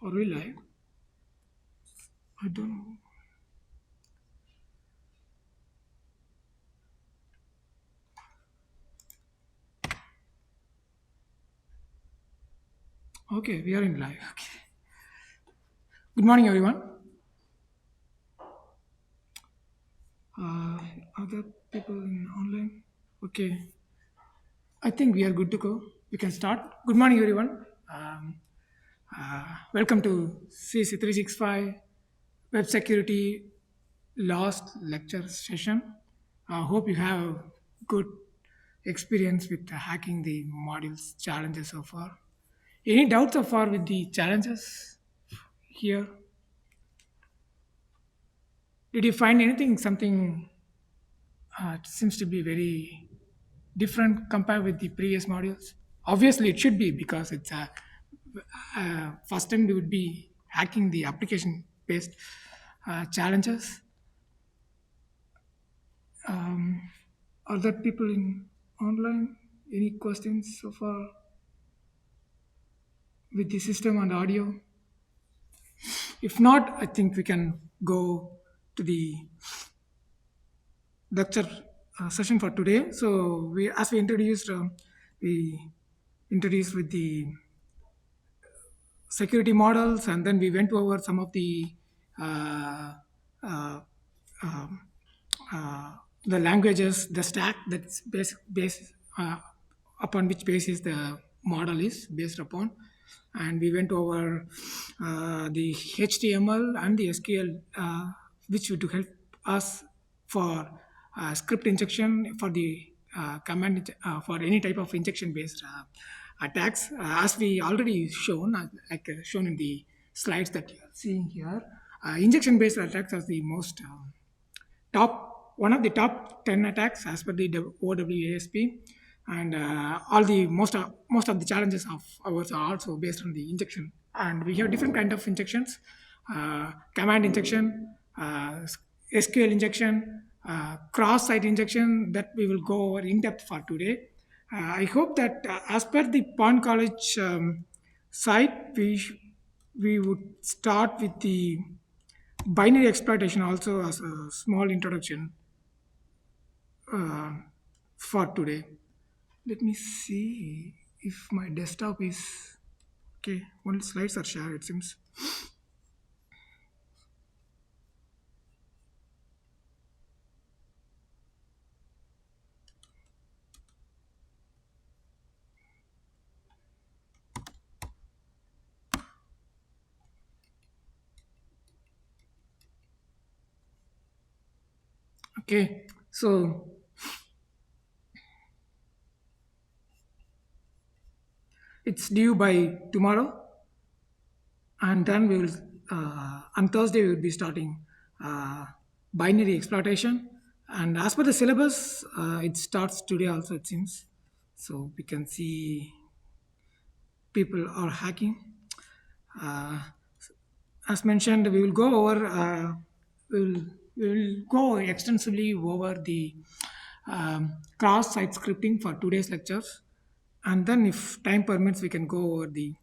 Are we live? I don't know. Okay, we are in live. Okay. Good morning, everyone. Uh, Other people in online. Okay, I think we are good to go. We can start. Good morning, everyone. Welcome to CSE365 Web Security last lecture session. I hope you have good experience with hacking the modules challenges so far. Any doubts so far with the challenges here? Did you find anything, something it seems to be very different compared with the previous modules? Obviously, it should be because it's first time we would be hacking the application based challenges. Other people in online, any questions so far with the system and audio? If not, I think we can go to the lecture session for today. So as we introduced, we introduced with the security models, and then we went over some of uh, uh, um, the languages, the stack that's based upon which basis the model is based upon, and we went over the HTML and the SQL, which would help us for script injection for the for any type of injection based attacks, as we already shown, shown in the slides that you are seeing here. Injection based attacks are the most top one of the top 10 attacks as per the OWASP, and all the most of the challenges of ours are also based on the injection, and we have different kind of injections: command injection, SQL injection, cross-site injection, that we will go over in depth for today. I hope that as per the Pond College site, we would start with the binary exploitation also as a small introduction uh, for today. Let me see if my desktop is okay. Only slides are shared, it seems. Okay, so it's due by tomorrow, and then we will on Thursday we will be starting uh, binary exploitation. And as per the syllabus, it starts today also, it seems. So we can see people are hacking. Uh, as mentioned, we will go over, we will go extensively over the cross-site scripting for today's lectures, and then if time permits, we can go over the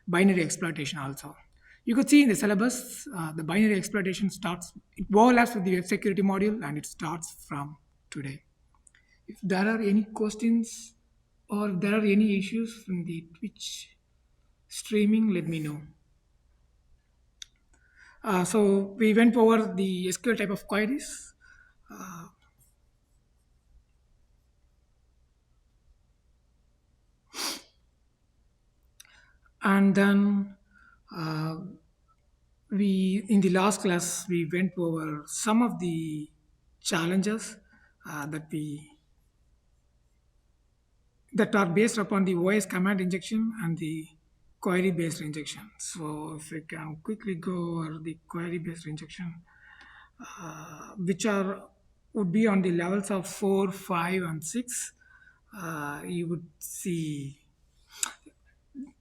binary exploitation also. You could see in the syllabus, the binary exploitation starts, it overlaps with the web security module, and it starts from today. If there are any questions or there are any issues from the Twitch streaming, let me know. So we went over the SQL type of queries. And then uh, we in the last class we went over some of the challenges that are based upon the OS command injection and the query based injection. So if we can quickly go over the query based injection, which are would be on the levels of 4, 5, and 6. You would see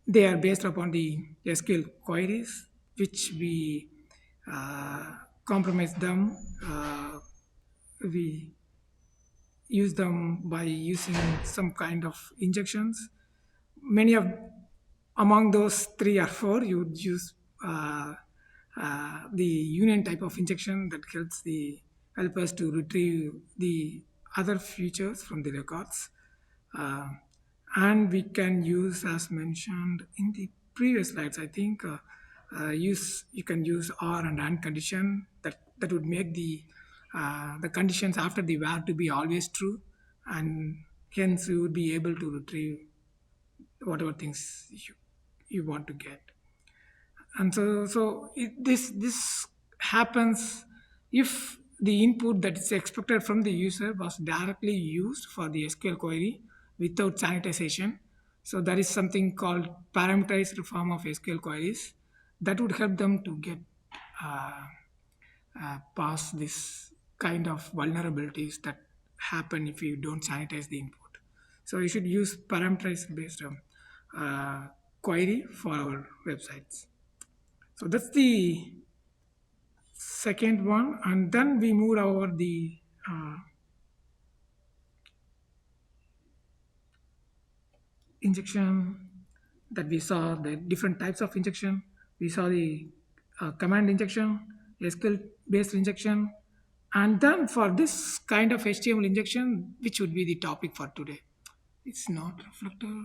they are based upon the SQL queries, which we compromise them. We use them by using some kind of injections. Many of among those 3 or 4, you would use uh, the union type of injection that help us to retrieve the other features from the records. Uh, and we can use, as mentioned in the previous slides, I think, use you can use or and condition that would make the conditions after the where to be always true, and hence you would be able to retrieve whatever things you want to get. And this happens if the input that is expected from the user was directly used for the SQL query without sanitization. So there is something called parameterized form of SQL queries that would help them to get uh, past this kind of vulnerabilities that happen if you don't sanitize the input. So you should use parameterized based query for our websites. So that's the second one, and then we moved over the injection that we saw the different types of injection. We saw the command injection, SQL based injection, and then for this kind of HTML injection, which would be the topic for today. It's not reflected.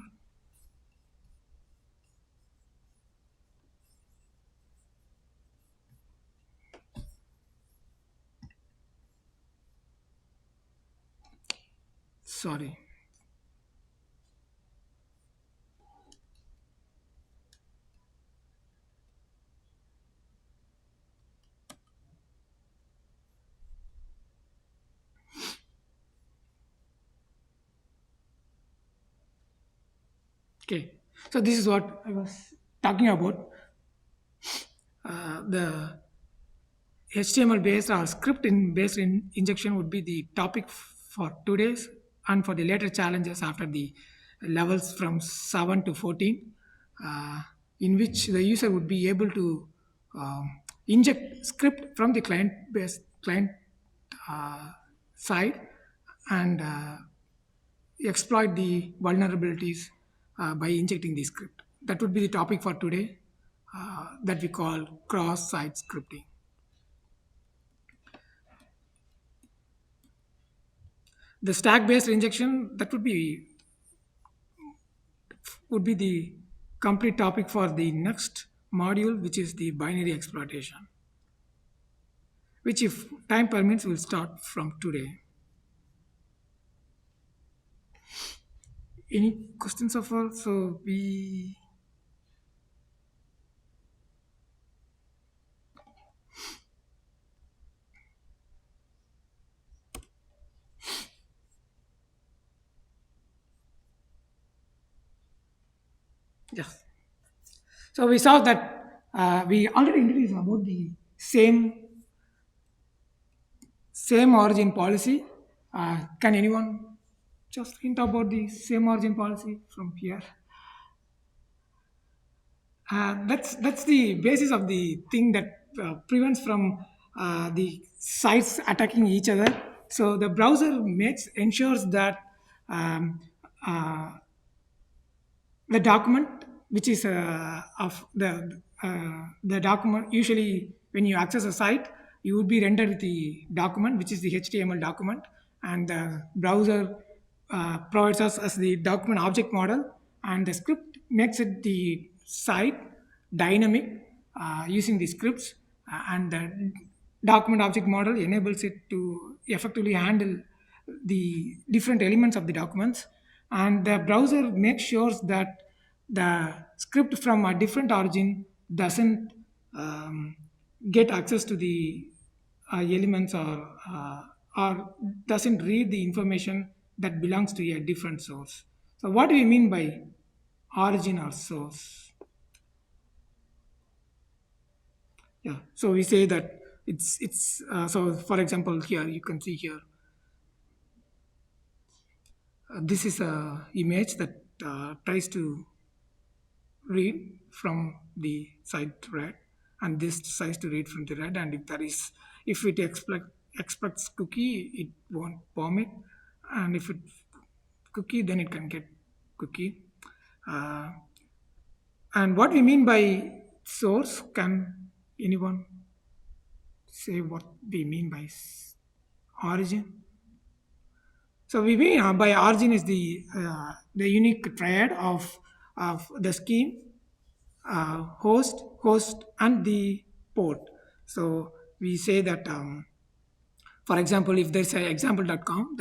Sorry. Okay. So this is what I was talking about. The HTML based or script based injection would be the topic for today's and for the later challenges after the levels from 7 to 14, uh, in which the user would be able to inject script from the client uh, side and exploit the vulnerabilities by injecting the script. That would be the topic for today, that we call cross-site scripting. The stack-based injection that would be the complete topic for the next module, which is the binary exploitation, which, if time permits, will start from today. Any questions of all? So we yes. So we saw that we already introduced about the same origin policy. Can anyone just hint about the same origin policy from here? That's the basis of the thing that prevents from the sites attacking each other. So the browser makes ensures that um, uh, the document which is of the document, usually when you access a site you would be rendered with the document which is the HTML document, and the browser provides us as the document object model, and the script makes it the site dynamic using the scripts, and the document object model enables it to effectively handle the different elements of the documents, and the browser makes sure that the script from a different origin doesn't um, get access to the elements, or doesn't read the information that belongs to a different source. So what do we mean by origin or source? Yeah, so we say that it's so for example here you can see here, this is a image that tries to read from the side red, and this tries to read from the red, and if it expects cookie it won't permit, and if it cookie then it can get cookie. uh, and what we mean by source. Can anyone say what we mean by origin? So we mean by origin is the unique triad of the scheme, host, and the port. So we say that, for example, if there's a example.com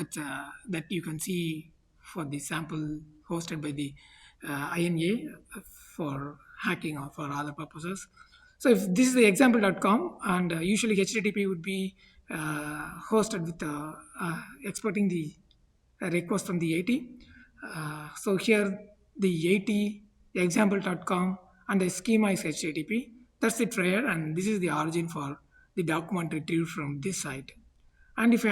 that you can see for the sample hosted by the INA for hacking or for other purposes. So if this is the example.com, and usually HTTP would be hosted with exporting the request from the AT. So here the AT example.com and the schema is HTTP. That's the triad, and this is the origin for the document retrieved from this site. And if I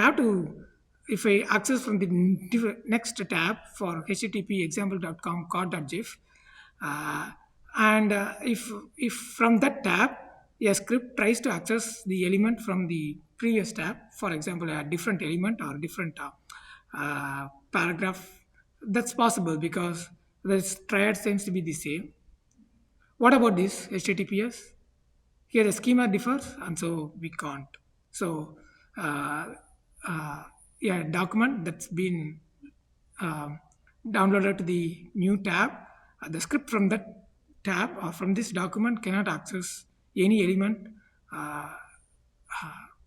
access from the next tab for http example.com code.gif, uh, and if from that tab a script tries to access the element from the previous tab, for example, a different element or different paragraph, that's possible because the triad seems to be the same. What about this HTTPS? Here the schema differs, and so we can't. So, uh, uh, yeah, document that's been um, downloaded to the new tab, the script from that tab or from this document cannot access any element uh,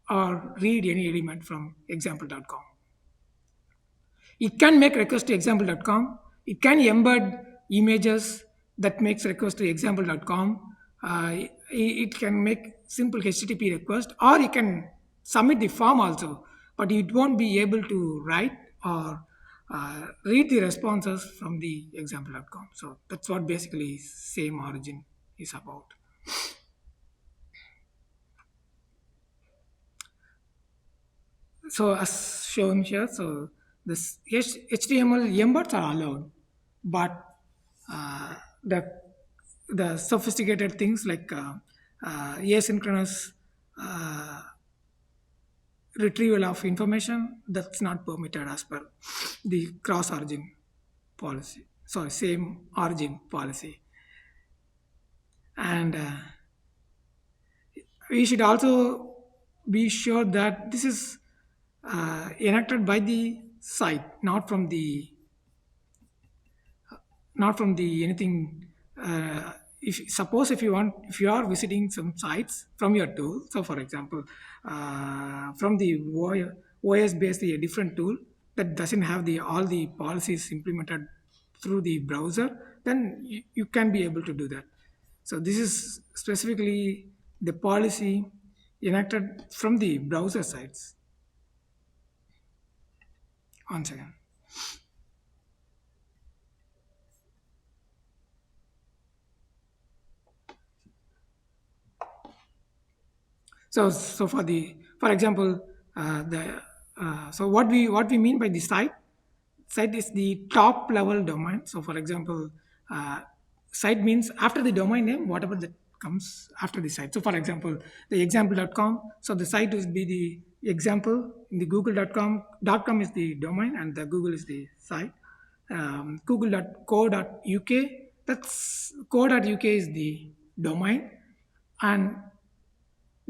or read any element from example.com. It can make request to example.com. It can embed images that makes request to example.com. It can make simple HTTP request, or you can submit the form also, but it won't be able to write or read the responses from the example.com. So that's what basically same origin is about. So as shown here, so this HTML embeds are allowed, but uh, the the sophisticated things like asynchronous uh, retrieval of information, that's not permitted as per the cross origin policy. Sorry, same origin policy, and we should also be sure that this is enacted by the site, not from the anything. If suppose if you are visiting some sites from your tool, so for example, from the OS based a different tool that doesn't have the all the policies implemented through the browser, then you can be able to do that. So this is specifically the policy enacted from the browser sites. One second. So for example, the so what we mean by the site is the top level domain. So for example, uh, site means after the domain name, whatever that comes after the site. So for example, the example.com. So the site will be the example. In the google.com is the domain, and the Google is the site. Google.co.uk, that's co.uk is the domain, and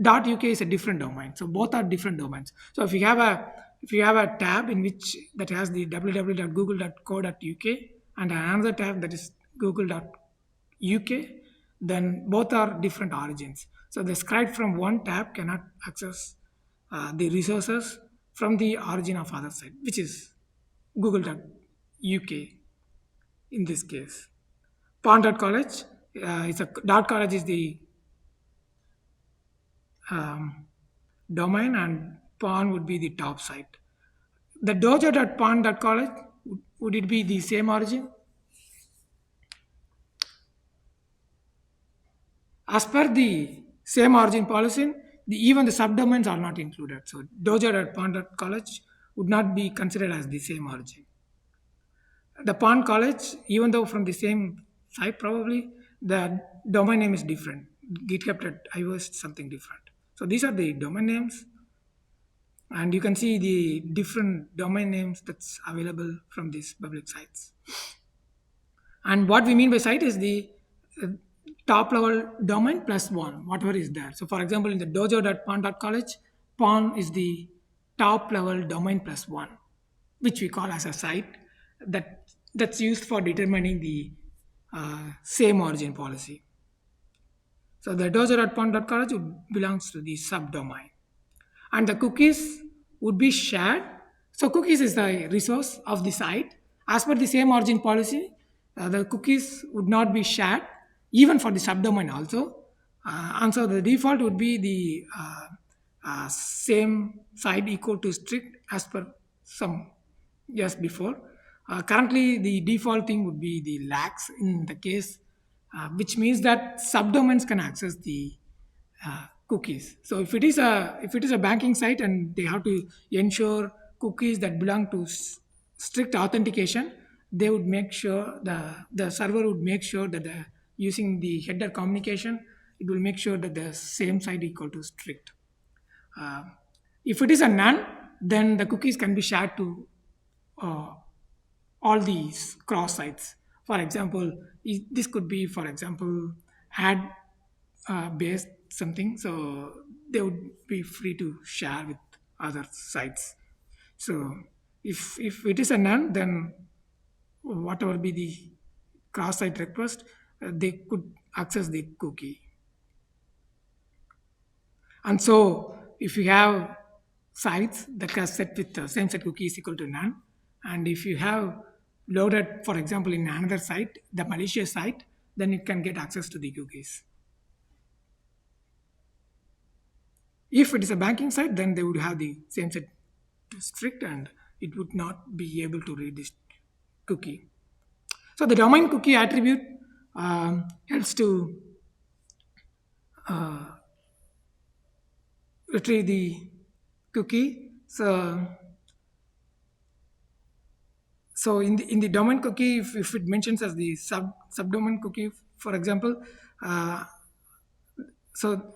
.uk is a different domain. So both are different domains. So if you have a tab in which that has the www.google.co.uk and another tab that is google.uk, then both are different origins. So the scribe from one tab cannot access the resources from the origin of other site, which is google.uk in this case. Pwn.college is a .college is the um, domain, and pawn would be the top site. The dojo.pawn.college, would it be the same origin? As per the same origin policy, even the subdomains are not included. So dojo.pawn.college would not be considered as the same origin. The pawn college, even though from the same site, probably the domain name is different. GitHub.io is something different. So these are the domain names, and you can see the different domain names that's available from these public sites. And what we mean by site is the top level domain plus one, whatever is there. So, for example, in the dojo.pwn.college, pawn is the top level domain plus one, which we call as a site that's used for determining the same origin policy. So, the dojo.pwn.college belongs to the subdomain, and the cookies would be shared. So cookies is the resource of the site. As per the same origin policy, the cookies would not be shared even for the subdomain also. And so the default would be the same site equal to strict as per some years before. Currently, the default thing would be the lax in the case, which means that subdomains can access the cookies. So if it is a banking site and they have to ensure cookies that belong to strict authentication, they would make sure the server would make sure that the using the header communication, it will make sure that the same site equal to strict. Uh, if it is a none, then the cookies can be shared to uh, all these cross sites. For example, this could be, for example, ad based something, so they would be free to share with other sites. So if it is a none, then whatever be the cross site request, they could access the cookie. And so if you have sites that are set with the same set cookie is equal to none, and if you have loaded, for example, in another site, the malicious site, then it can get access to the cookies. If it is a banking site, then they would have the same set to strict and it would not be able to read this cookie. So the domain cookie attribute helps to retrieve the cookie. So in the domain cookie, if it mentions as the subdomain cookie, for example, uh, so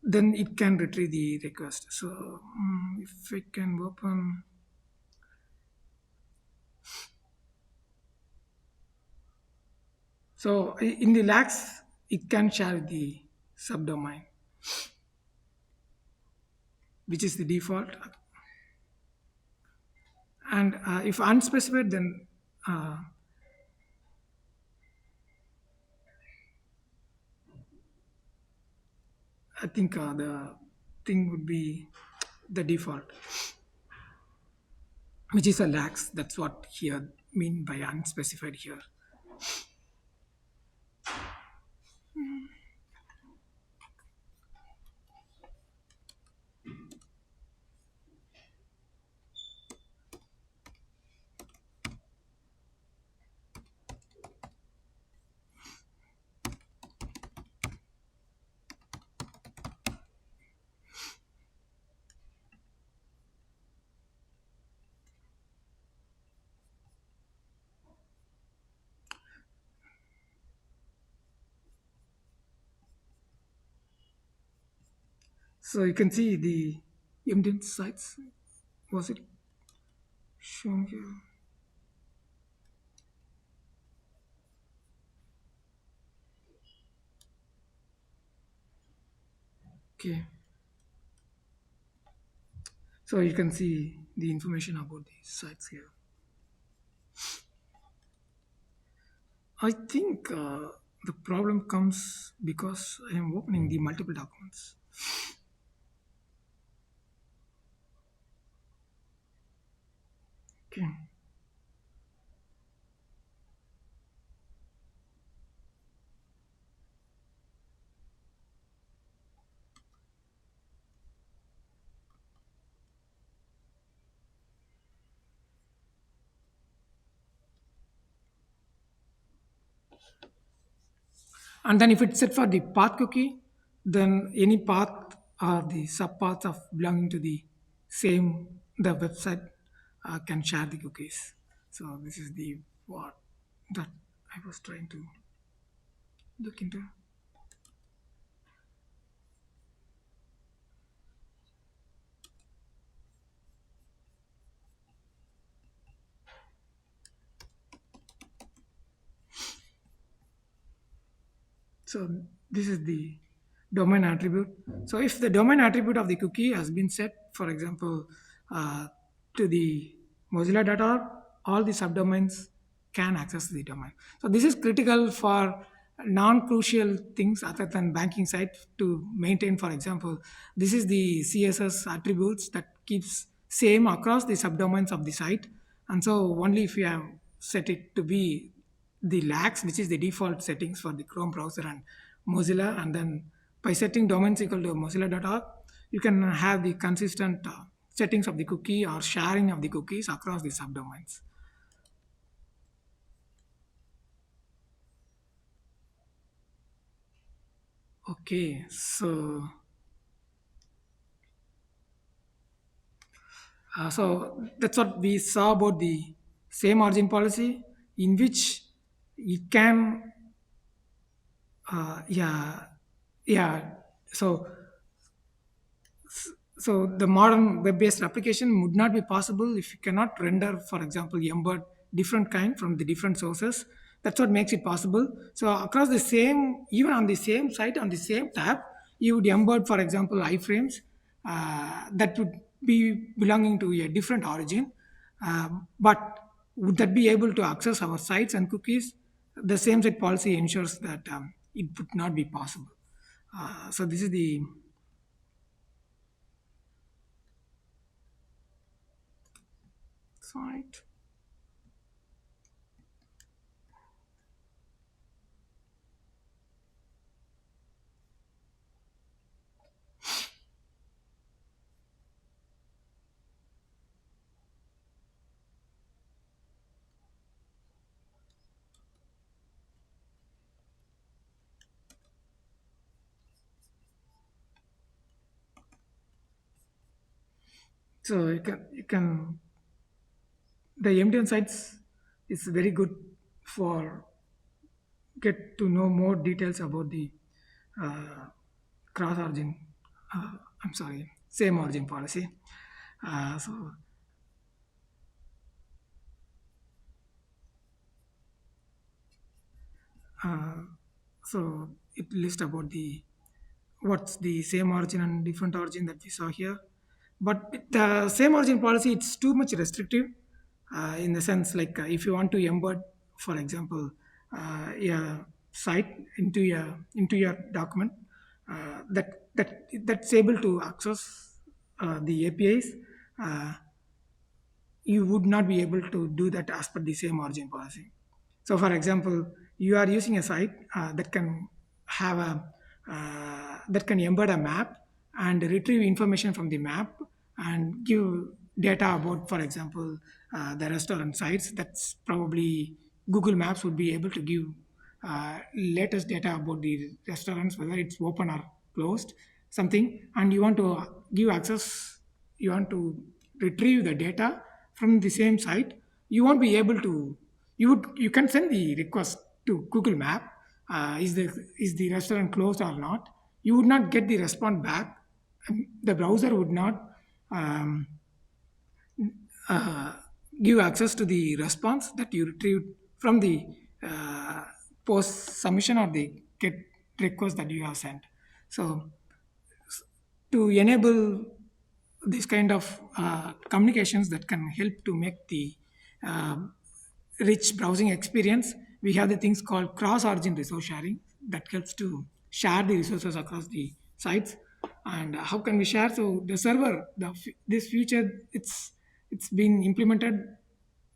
then it can retrieve the request. So if we can open, so in the lax, it can share the subdomain, which is the default. And if unspecified, then I think the thing would be the default, which is a lax. That's what here mean by unspecified here. So you can see the empty sites. Was it shown here? Okay. So you can see the information about the sites here. I think the problem comes because I am opening the multiple documents. Okay. And then if it's set for the path cookie, then any path or the subpaths of belonging to the same the website can share the cookies. So this is the what that I was trying to look into. So this is the domain attribute. So if the domain attribute of the cookie has been set, for example, uh, to the Mozilla.org, all the subdomains can access the domain. So this is critical for non-crucial things other than banking site to maintain. For example, this is the CSS attributes that keeps same across the subdomains of the site, and so only if you have set it to be the lax, which is the default settings for the Chrome browser and Mozilla, and then by setting domains equal to mozilla.org, you can have the consistent settings of the cookie or sharing of the cookies across the subdomains. Okay, so that's what we saw about the same origin policy, in which it can, yeah, yeah. So so the modern web-based application would not be possible if you cannot render, for example, embed different kind from the different sources. That's what makes it possible. So across the same, even on the same site, on the same tab, you would embed, for example, iframes that would be belonging to a different origin. But would that be able to access our sites and cookies? The same site policy ensures that it would not be possible. So this is the site. So you can the MDN sites is very good for get to know more details about the uh, cross origin. I'm sorry, same origin policy. So uh, so it lists about the what's the same origin and different origin that we saw here. But the same origin policy, it's too much restrictive in the sense like if you want to embed, for example, a site into your document that's able to access the APIs, uh, you would not be able to do that as per the same origin policy. So, for example, you are using a site that can have a that can embed a map and retrieve information from the map and give data about, for example, the restaurant sites. That's probably Google Maps would be able to give latest data about the restaurants, whether it's open or closed, something, and you want to give access, you want to retrieve the data from the same site. You won't be able to, you can send the request to Google Map, is the restaurant closed or not. You would not get the response back. The browser would not um, uh, give access to the response that you retrieved from the uh, post submission or the get request that you have sent. So to enable this kind of communications that can help to make the uh, rich browsing experience, we have the things called cross-origin resource sharing that helps to share the resources across the sites. And how can we share? So the server, this feature, it's been implemented.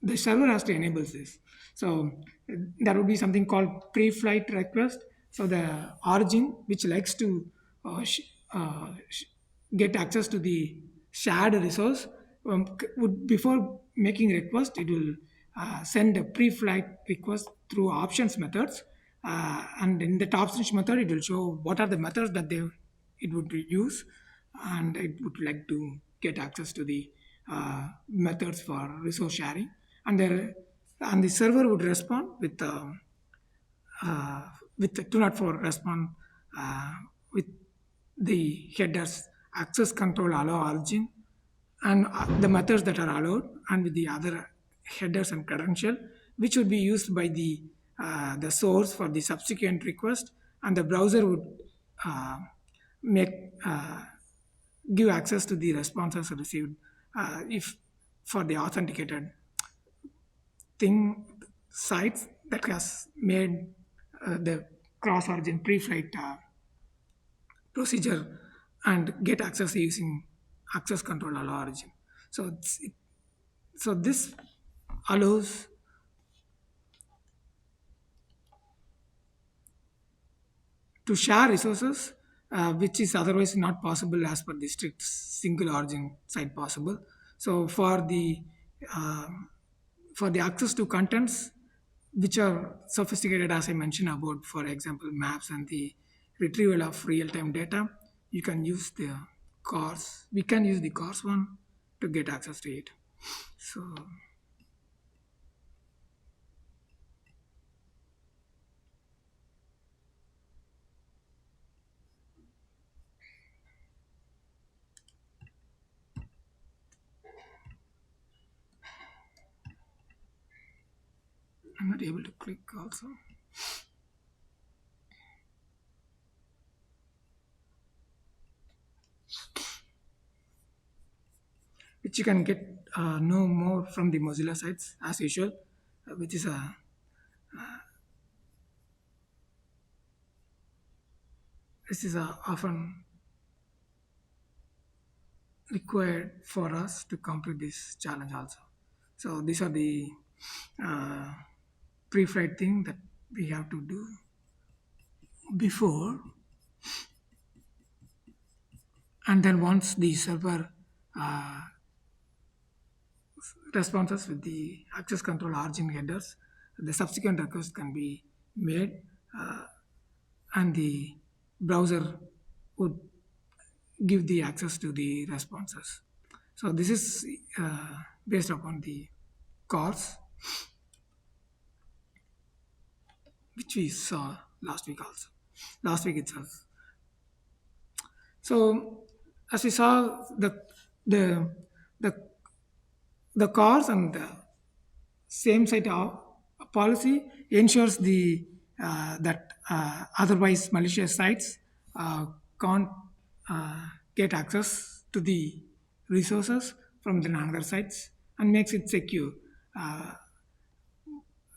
The server has to enable this. So there would be something called pre-flight request. So the origin, which likes to uh, sh- get access to the shared resource, would before making request, it will send a pre-flight request through options methods, and in the options method, it will show what are the methods that it would use, and it would like to get access to the methods for resource sharing, and the server would respond uh, with the 204 respond with the headers access control allow origin and the methods that are allowed, and with the other headers and credential, which would be used by the source for the subsequent request, and the browser would uh, make give access to the responses received if for the authenticated thing sites that has made the cross origin pre-flight procedure and get access using access control allow origin. So so this allows to share resources which is otherwise not possible as per the strict single origin site possible. So um, for the access to contents which are sophisticated, as I mentioned about, for example, maps and the retrieval of real-time data, you can use the cars. We can use the cars one to get access to it. So I'm not able to click also, which you can get know more from the Mozilla sites as usual, which is a this is often required for us to complete this challenge also. So these are the uh, pre-flight thing that we have to do before, and then once the server uh, responses with the access control origin headers, the subsequent request can be made, uh, and the browser would give the access to the responses. So this is based upon the course which we saw last week also, last week itself. So as we saw, the the the cause and the same site policy ensures the that otherwise malicious sites can't get access to the resources from the another sites and makes it secure. Uh,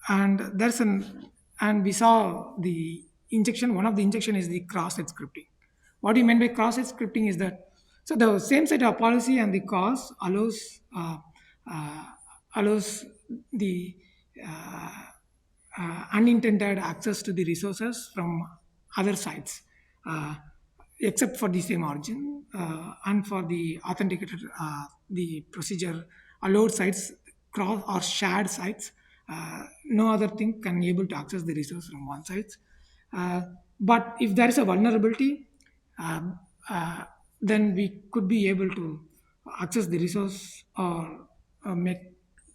and there's an and we saw the injection. One of the injection is the cross-site scripting. What do you mean by cross-site scripting is that so the same set of policy and the cause uh, allows the uh, unintended access to the resources from other sites, uh, except for the same origin, and for the authenticated the procedure allowed sites cross or shared sites. No other thing can able to access the resource from one site. Uh, but if there is a vulnerability, um, uh, then we could be able to access the resource or make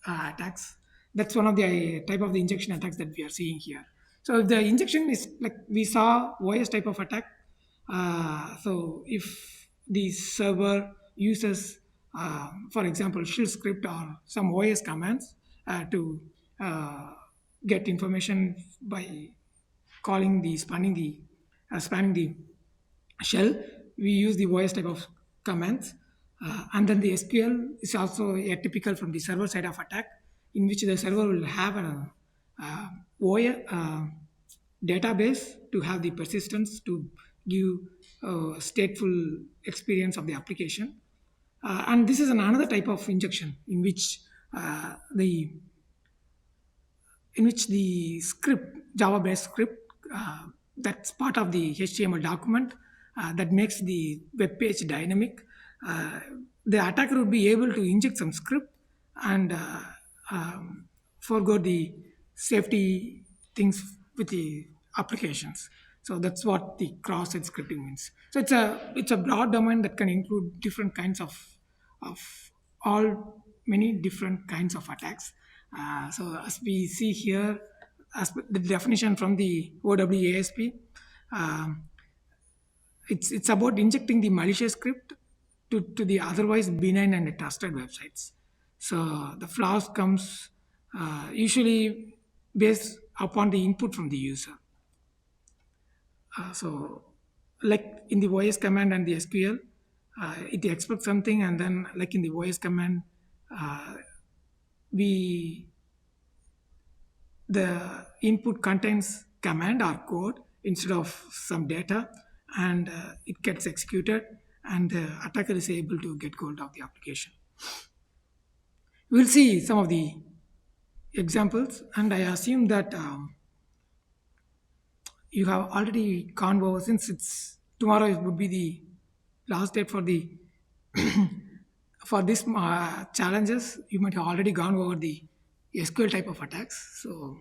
attacks. That's one of the type of the injection attacks that we are seeing here. So if the injection is like we saw OS type of attack, so if the server uses, for example, shell script or some OS commands to uh, get information by calling the spanning the shell, we use the OS type of commands. And then the SQL is also a typical from the server side of attack, in which the server will have an OS database to have the persistence to give stateful experience of the application. And this is another type of injection the in which the script, Java-based script, that's part of the HTML document that makes the web page dynamic. Uh, the attacker would be able to inject some script and forego the safety things with the applications. So that's what the cross-site scripting means. So it's a broad domain that can include different kinds of all many different kinds of attacks. So as we see here, as the definition from the OWASP, um, it's about injecting the malicious script to the otherwise benign and trusted websites. So the flaws comes usually based upon the input from the user. So, like in the OS command and the SQL, it expects something, and then like in the OS command, uh, we the input contains command or code instead of some data, and it gets executed, and the attacker is able to get hold of the application. We'll see some of the examples, and I assume that you have already gone over, since it's tomorrow would be the last date for the for this challenges. You might have already gone over the SQL type of attacks. So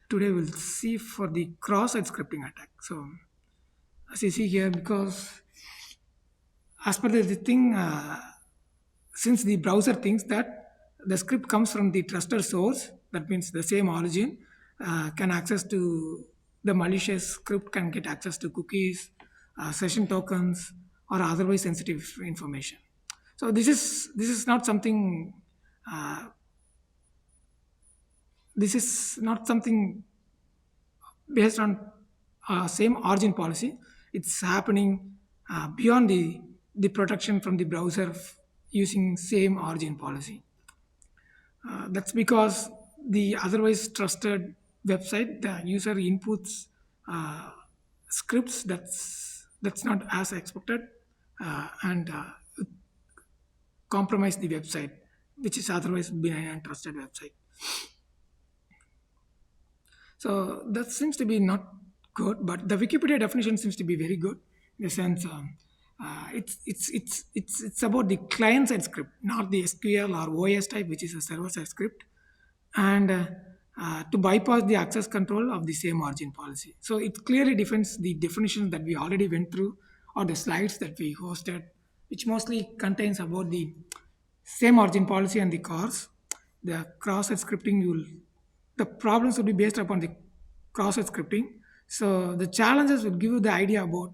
today we'll see for the cross-site scripting attack. So as you see here, because as per the thing, since the browser thinks that the script comes from the trusted source, that means the same origin, can access to the malicious script can get access to cookies, session tokens, or otherwise sensitive information. So this is not something. Uh, this is not something based on same origin policy. It's happening beyond the protection from the browser using same origin policy. That's because the otherwise trusted website, the user inputs uh, scripts that's not as expected, and compromise the website, which is otherwise benign and trusted website. So that seems to be not good, but the Wikipedia definition seems to be very good in the sense it's about the client side script, not the SQL or OS type, which is a server side script, and to bypass the access control of the same origin policy. So it clearly defines the definitions that we already went through, or the slides that we hosted, which mostly contains about the same origin policy and the cars. The cross-site scripting will the problems will be based upon the cross-site scripting. So the challenges will give you the idea about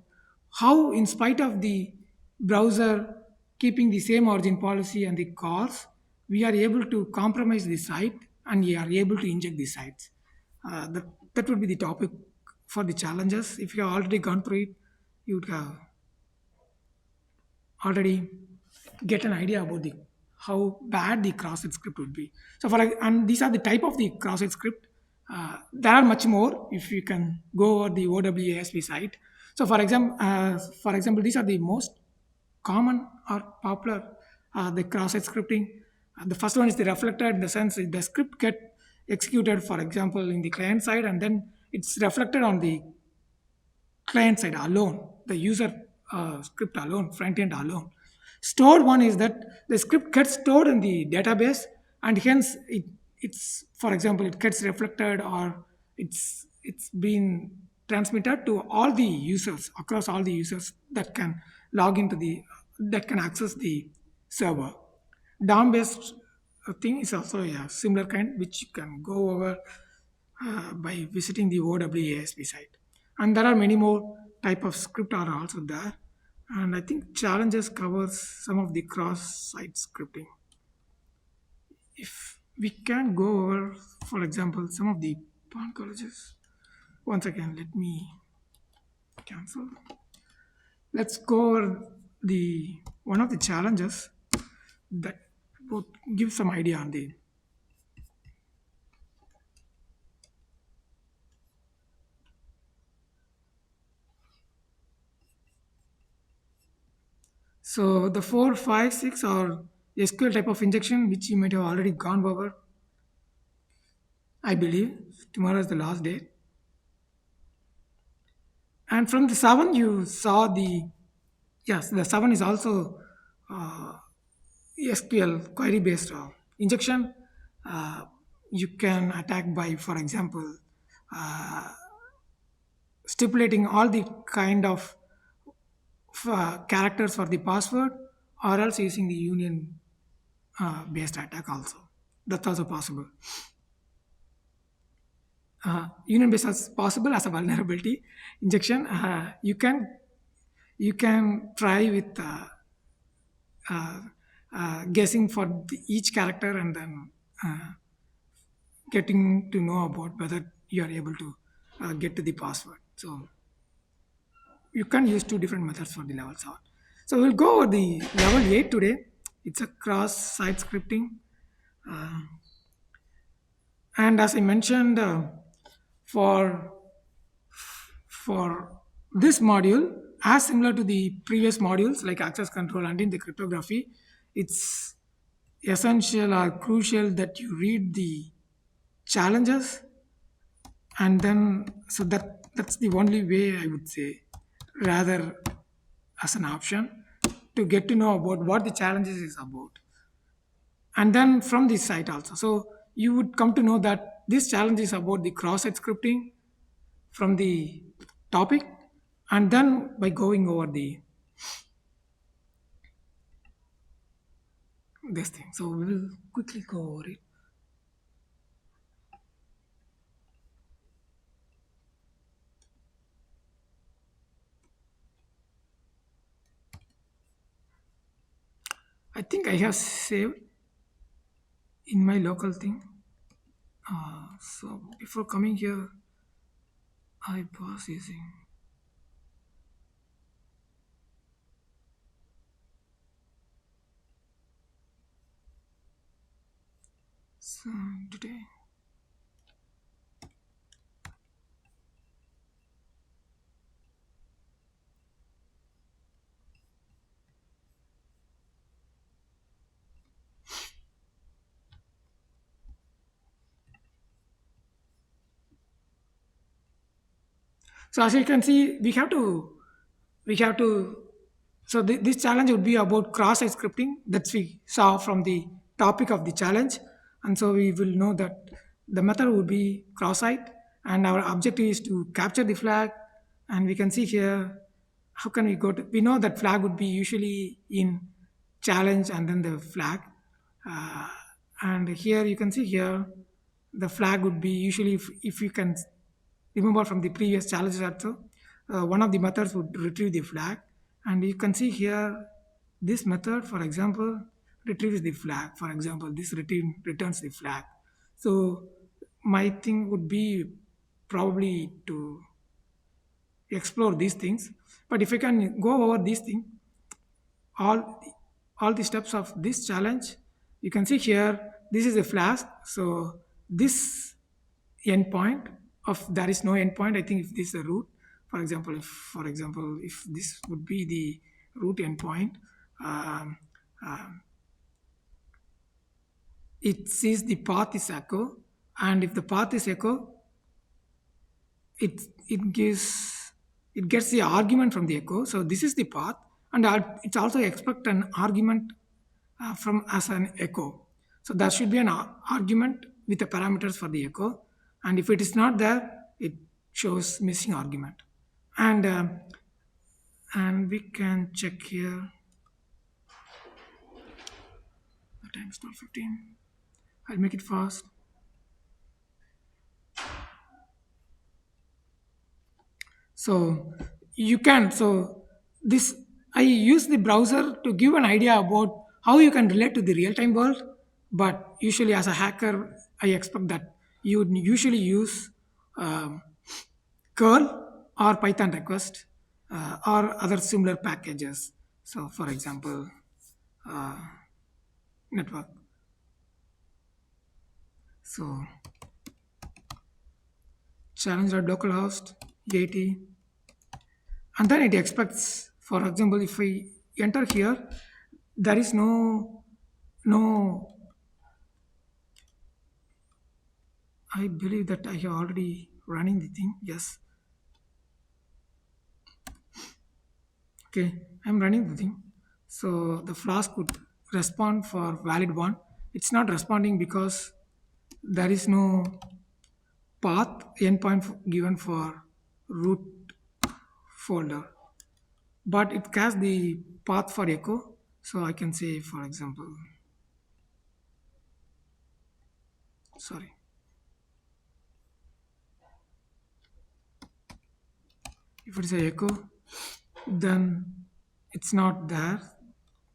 how, in spite of the browser keeping the same origin policy and the cars, we are able to compromise the site and we are able to inject the sites. That would be the topic for the challenges. If you have already gone through it, you would have already get an idea about the how bad the cross-site script would be. So and these are the type of the cross-site script. There are much more if you can go over the OWASP site. So for example, these are the most common or popular the cross-site scripting. The first one is the reflected, in the sense that the script get executed, for example, in the client side, and then it's reflected on the client side alone, the user script alone, front end alone. Stored one is that the script gets stored in the database, and hence it's, for example, it gets reflected, or it's been transmitted to all the users across all the users that can log into the that can access the server. DOM based thing is also a similar kind, which you can go over by visiting the OWASP site. And there are many more type of script are also there. And I think challenges covers some of the cross-site scripting. If we can go over, for example, some of the colleges. Once again, let me cancel. Let's go over the one of the challenges that would give some idea on the. So the 4, 5, 6 are SQL type of injection, which you might have already gone over. I believe tomorrow is the last day. And from the 7, you saw the yes, the 7 is also SQL query based injection. You can attack by, for example, stipulating all the kind of characters for the password, or else using the union based attack also. That's also possible. Union based is possible as a vulnerability injection. You can try with guessing for each character, and then getting to know about whether you are able to get to the password. So you can use two different methods for the level 7. So we'll go over the level 8 today. It's a cross-site scripting. Uh, and as I mentioned, for for this module, as similar to the previous modules like access control and in the cryptography, it's essential or crucial that you read the challenges, and then so that's the only way I would say, rather as an option, to get to know about what the challenges is about. And then from this site also, so you would come to know that this challenge is about the cross-site scripting from the topic, and then by going over the this thing, so we will quickly go over it. I think I have saved in my local thing. So before coming here, I was using. So today, so as you can see, we have to so this challenge would be about cross-site scripting that we saw from the topic of the challenge, and so we will know that the method would be cross-site, and our objective is to capture the flag. And we can see here, how can we go to, we know that flag would be usually in challenge and then the flag. uh, and here you can see here the flag would be usually, if you can remember from the previous challenges also, one of the methods would retrieve the flag. And you can see here this method, for example, retrieves the flag. For example, this returns the flag. So my thing would be probably to explore these things. But if I can go over these things, all all the steps of this challenge, you can see here this is a flask. So this endpoint of, there is no endpoint, I think if this is a root, for example if this would be the root endpoint, um, um, it sees the path is echo, and if the path is echo, it it gets the argument from the echo. So this is the path, and it's also expect an argument from as an echo. So there should be an argument with the parameters for the echo, and if it is not there, it shows missing argument. And we can check here. The time is 12:15. I'll make it fast. So you can, so this, I use the browser to give an idea about how you can relate to the real-time world. But usually as a hacker, I expect that you would usually use um, curl or python request, or other similar packages. So for example, uh, network. So challenge.localhost 80, and then it expects, for example, if I enter here, there is no I believe that I have already running the thing. Yes. Okay, I'm running the thing. So the flask would respond for valid one. It's not responding because there is no path endpoint given for root folder, but it casts the path for echo. So I can say, for example, sorry, if it is a echo, then it's not there.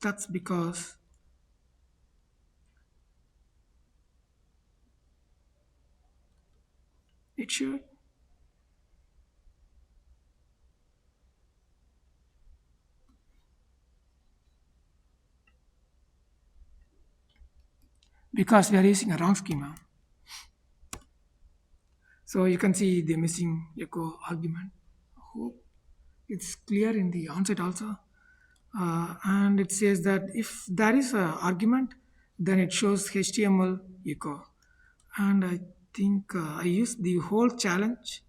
That's because it should. because we are using a wrong schema. So you can see the missing echo argument. Hope it's clear in the onset also. And it says that if there is an argument, then it shows HTML echo. And I think I used the whole challenge.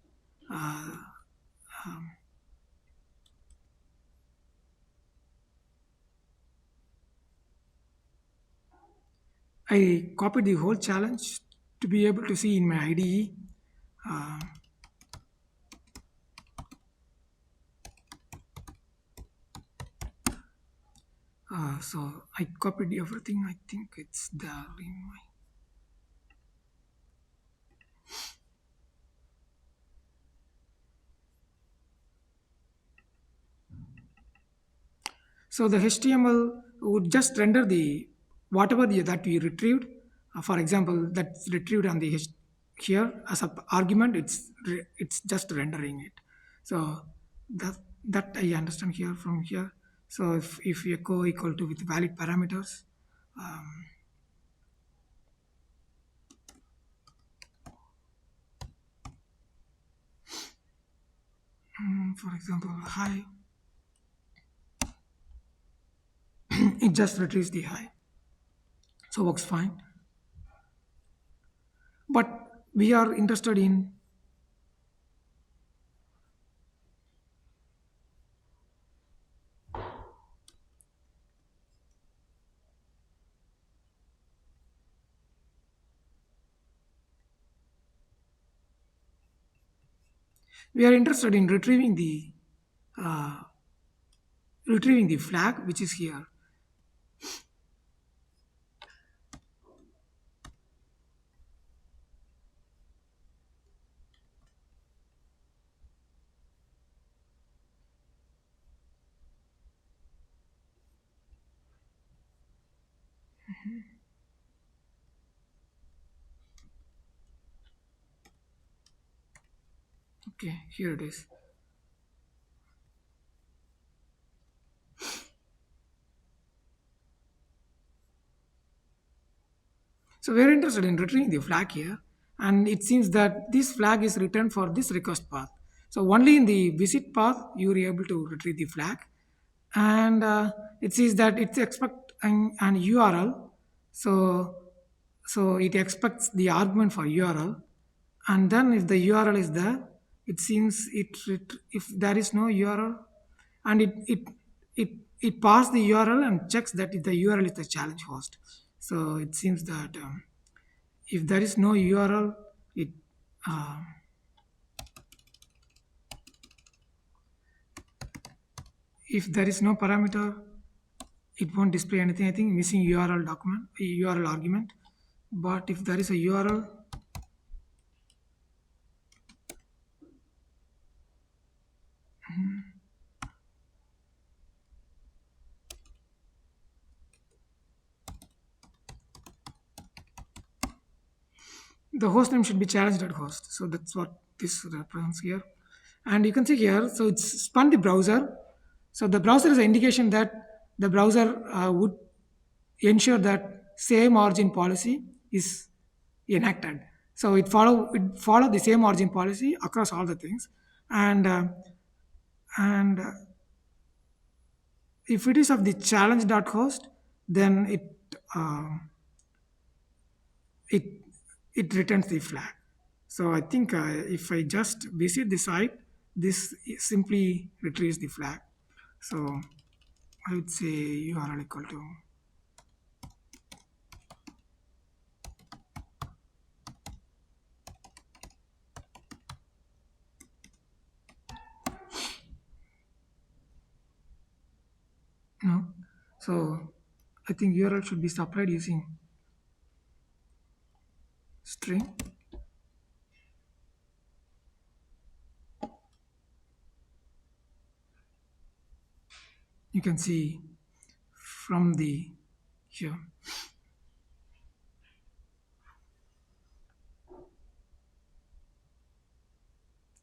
Uh, I copied the whole challenge to be able to see in my IDE. Uh, so I copied everything. I think it's there in my. So the HTML would just render the whatever that we retrieved. For example, that's retrieved on the here as an argument. It's just rendering it. So that that I understand here from here. So if echo equal to with valid parameters, for example, hi, it just retrieves the hi. So works fine. But we are interested in retrieving the uh, flag which is here. Okay, here it is. So we are interested in retrieving the flag here, and it seems that this flag is returned for this request path. So only in the visit path you are able to retrieve the flag, and it says that it's expect an URL. So it expects the argument for URL, and then if the URL is there, it seems if there is no URL, and it passes the URL and checks that if the URL is the challenge host. So it seems that if there is no URL, it uh, if there is no parameter, it won't display anything. I think missing URL document, URL argument. But if there is a URL, the host name should be challenge.host. So that's what this represents here. And you can see here, so it's spun the browser. So the browser is an indication that the browser would ensure that same origin policy is enacted. So it follow the same origin policy across all the things, and if it is of the challenge.host, then uh, it it returns the flag. So I think if I just visit the site, this simply retrieves the flag. So I would say URL equal to no. So I think URL should be supplied using string. You can see from the here.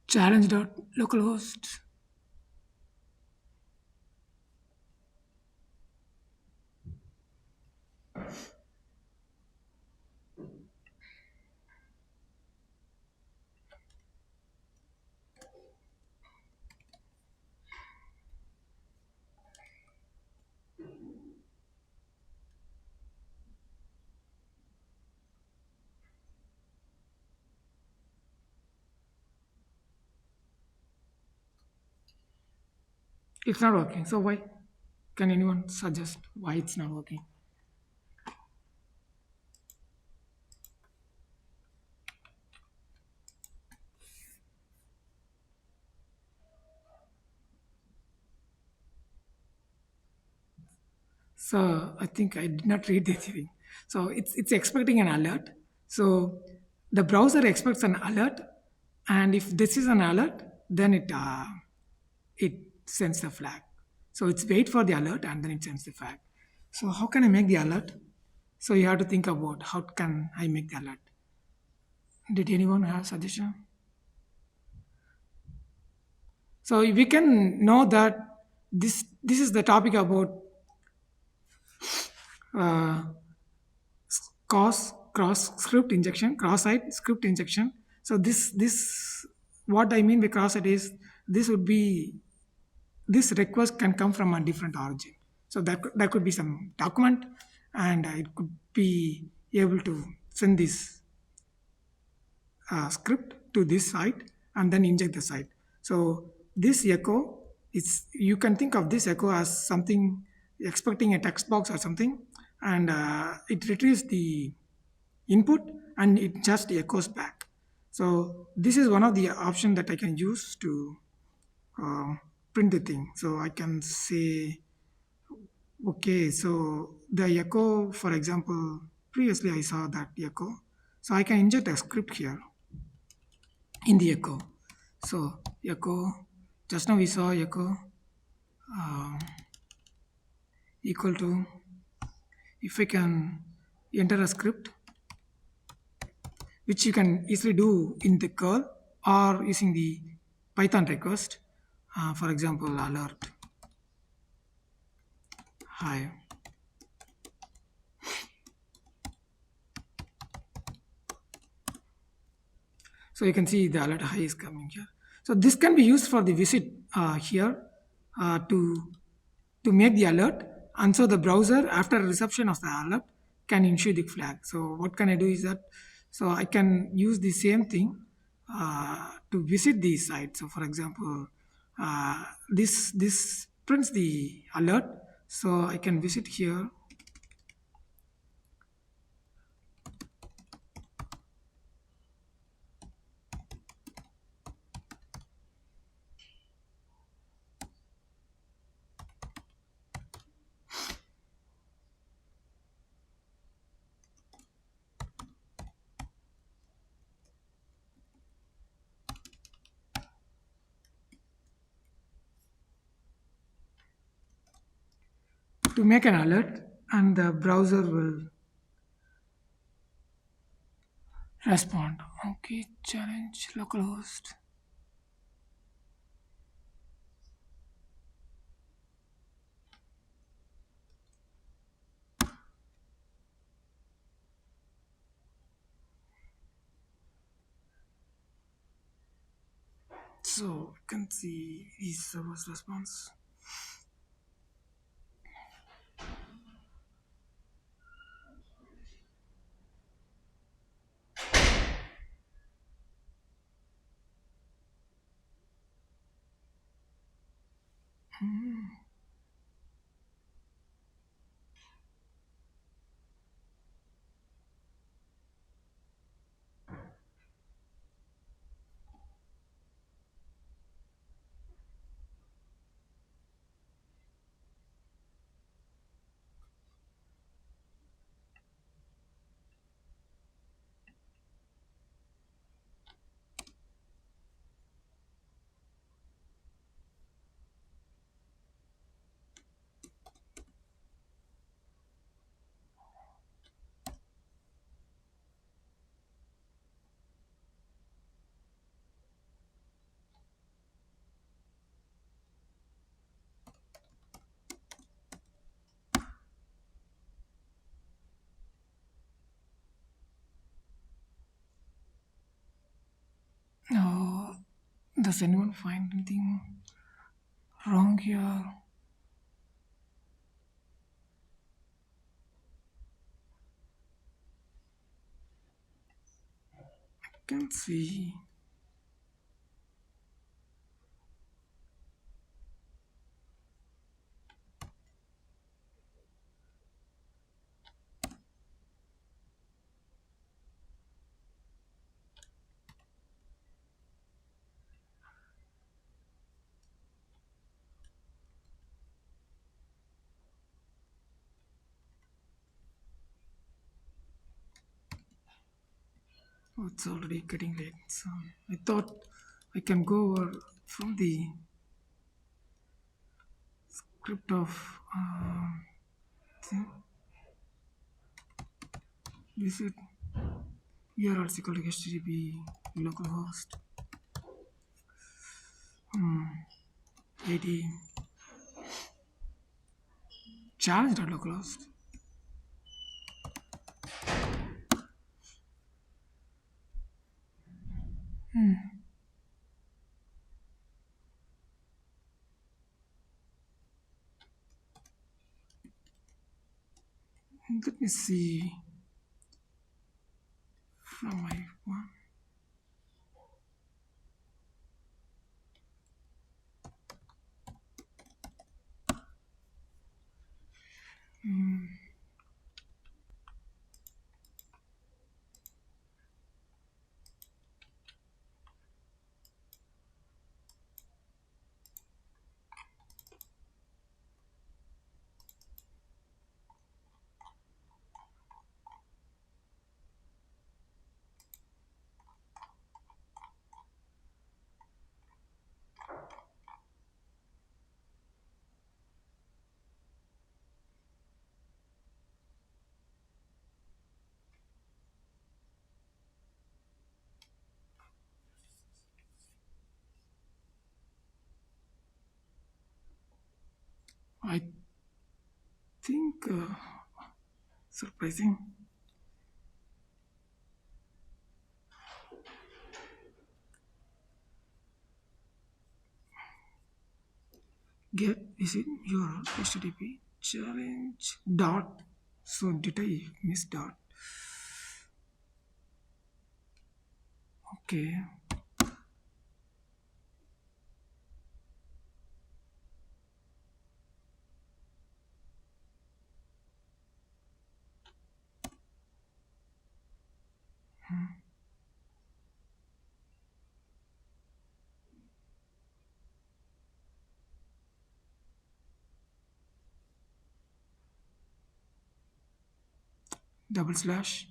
Challenge.localhost. It's not working. So why? Can anyone suggest why it's not working? So I think I did not read the thing. So it's expecting an alert. So the browser expects an alert, and if this is an alert, then it sends the flag. So it's wait for the alert and then it sends the flag. So how can I make the alert? So you have to think about how can I make the alert. Did anyone have suggestion? So we can know that this is the topic about uh, cross script injection, cross-site script injection. So this what I mean by cross-site is this would be this request can come from a different origin. So that could be some document, and it could be able to send this script to this site and then inject the site. So this echo is you can think of this echo as something expecting a text box or something, and it retrieves the input and it just echoes back. So this is one of the option that I can use to uh, print the thing. So I can say, okay, so the echo, for example, previously I saw that echo. So I can inject a script here in the echo. So echo, just now we saw echo um, equal to, if I can enter a script, which you can easily do in the curl or using the Python request. For example, alert, hi. So you can see the alert high is coming here. So this can be used for the visit here to make the alert. And so the browser, after reception of the alert, can issue the flag. So what can I do is that, so I can use the same thing to visit the site. So for example, this prints the alert. So I can visit here. To make an alert, and the browser will respond. Okay, challenge localhost. So you can see these server's response. Oh, does anyone find anything wrong here? I can see. Oh, it's already getting late. So I thought I can go over from the script of thing. Visit URL equal to HTTP localhost 80 challenge.localhost. Let me see from my one. I think surprising. Get visit URL HTTP challenge dot. So did I miss dot? Okay. Double slash.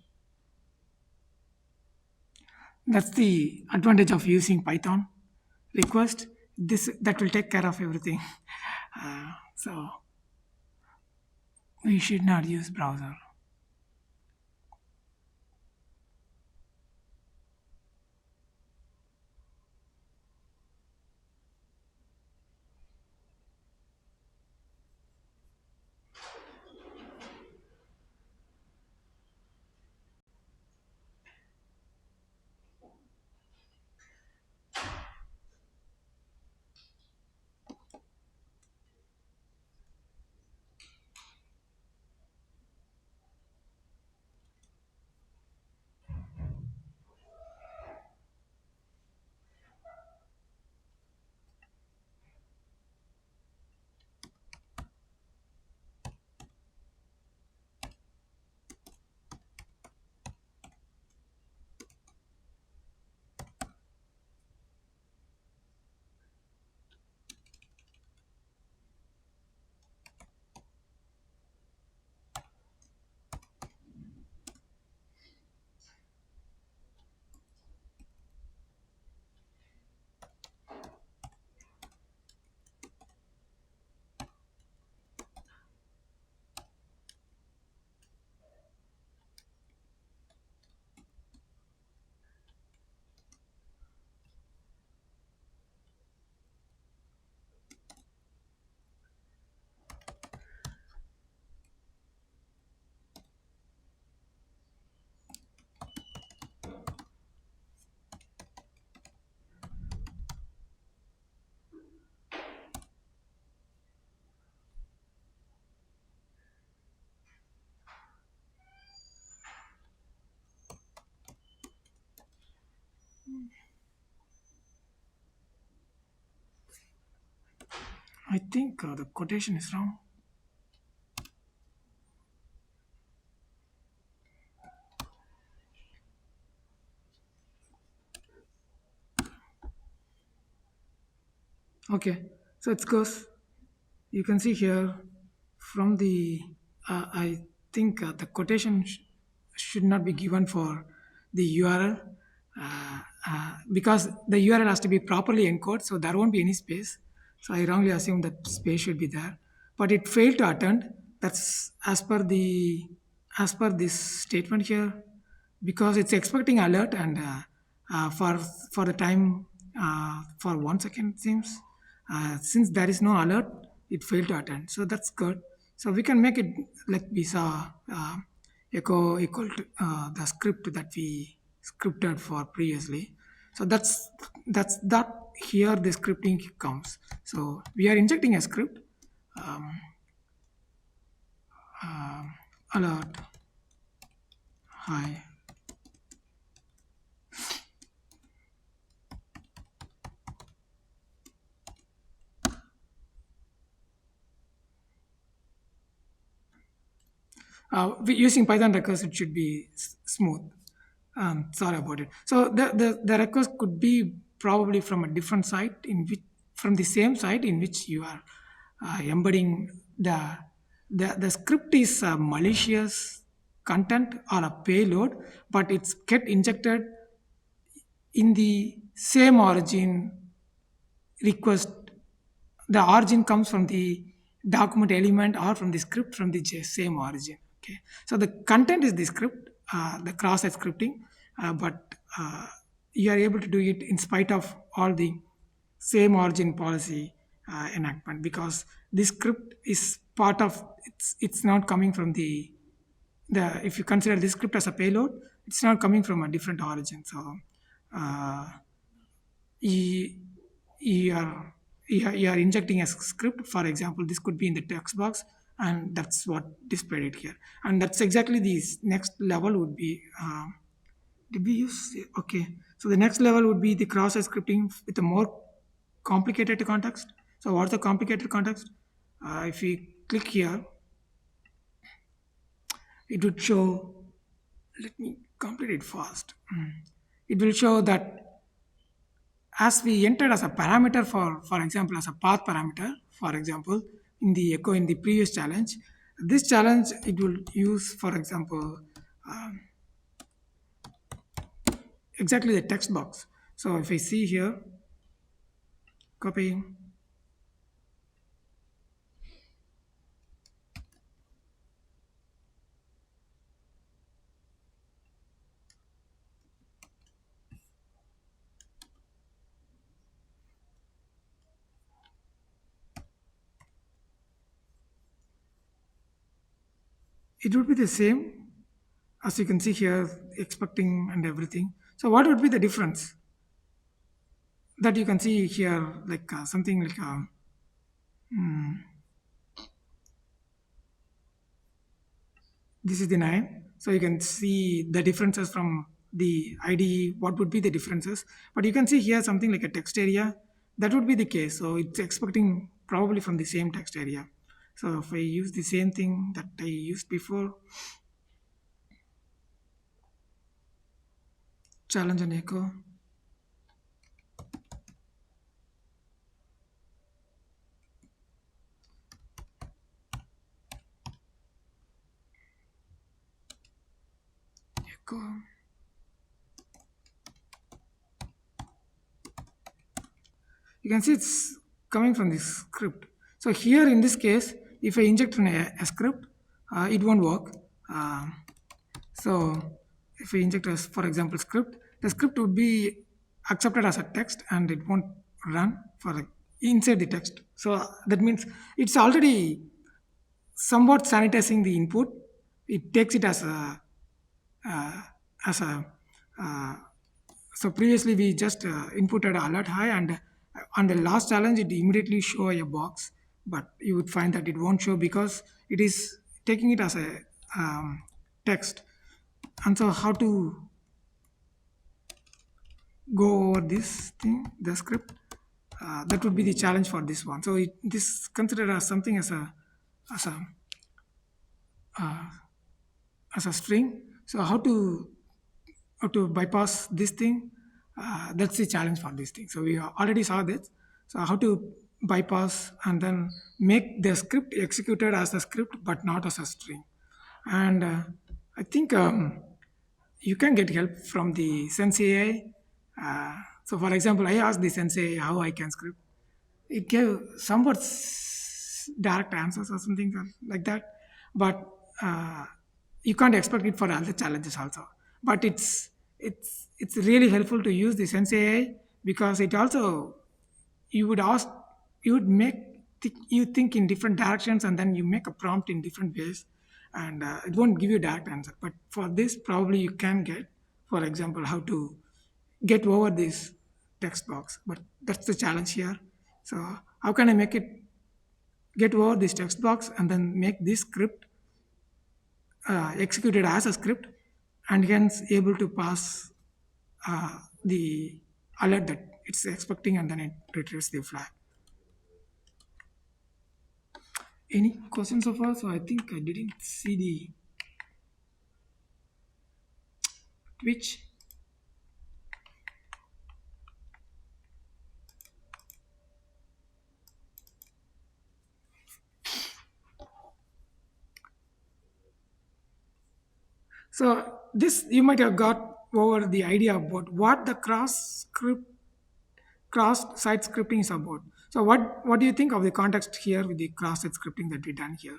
That's the advantage of using Python. Request this that will take care of everything. So we should not use browser. I think the quotation is wrong. Okay, so it goes. You can see here from the. I think the quotation should not be given for the URL, because the URL has to be properly encoded, so there won't be any space. So I wrongly assumed that space should be there, but it failed to attend. That's as per this statement here, because it's expecting alert, and for the time for 1 second it seems, since there is no alert, it failed to attend. So that's good. So we can make it like we saw, echo equal to the script that we scripted for previously. So that's that. Here the scripting comes. So we are injecting a script, alert hi. Using Python request, it should be smooth. Sorry about it. So the request could be probably from a different site, in which from the same site in which you are embedding the script is malicious content or a payload, but it's get injected in the same origin request. The origin comes from the document element or from the script from the same origin. Okay, so the content is the script, the cross-site scripting, but you are able to do it in spite of all the same origin policy enactment, because this script is part of, it's not coming from the if you consider this script as a payload, it's not coming from a different origin. So uh, you, you are injecting a script. For example, this could be in the text box, and that's what displayed it here. And that's exactly the next level would be, did we use, okay, so the next level would be the cross-site scripting with a more complicated context. So what's the complicated context? If we click here, it would show, let me complete it fast. It will show that as we entered as a parameter, for example, as a path parameter, for example, in the echo in the previous challenge, this challenge it will use, for example, exactly the text box. So if I see here, copying, it would be the same as you can see here, expecting and everything. So what would be the difference that you can see here, like something like this is the 9. So you can see the differences from the IDE, what would be the differences. But you can see here something like a text area. That would be the case. So it's expecting probably from the same text area. So if I use the same thing that I used before, challenge and echo. Echo. You can see it's coming from this script. So here in this case, if I inject a script, it won't work. So if I inject as, for example, script, the script would be accepted as a text and it won't run for inside the text. So that means it's already somewhat sanitizing the input. It takes it uh, as a so previously we just inputted alert high, and on the last challenge it immediately show a box, but you would find that it won't show because it is taking it as a text. And so how to go over this thing, the script, that would be the challenge for this one. So this considered as something as a as a string. So how to bypass this thing, that's the challenge for this thing. So we already saw this. So how to bypass and then make the script executed as a script but not as a string. And I think you can get help from the Sense AI. So, for example, I asked the Sense AI how I can script. It gave somewhat direct answers or something like that, but you can't expect it for other challenges also. But it's really helpful to use the Sense AI because it also you would ask you would make you think in different directions and then you make a prompt in different ways and it won't give you direct answer, but for this probably you can get, for example, how to get over this text box, but that's the challenge here. So how can I make it get over this text box and then make this script executed as a script and hence able to pass the alert that it's expecting and then it retrieves the flag. Any questions so far? So I think I didn't see the Twitch. So this you might have got over the idea about what the cross site scripting is about. So what do you think of the context here with the cross site scripting that we done here?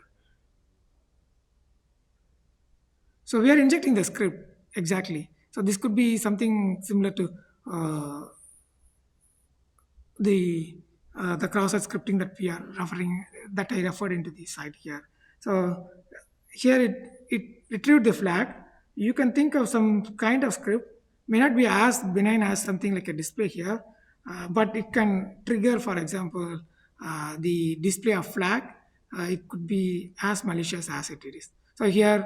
So we are injecting the script exactly. So this could be something similar to uh, the cross-site scripting that we are referring that I referred into the site here. So here it retrieved the flag. You can think of some kind of script, may not be as benign as something like a display here, but it can trigger, for example, the display of flag. It could be as malicious as it is. So here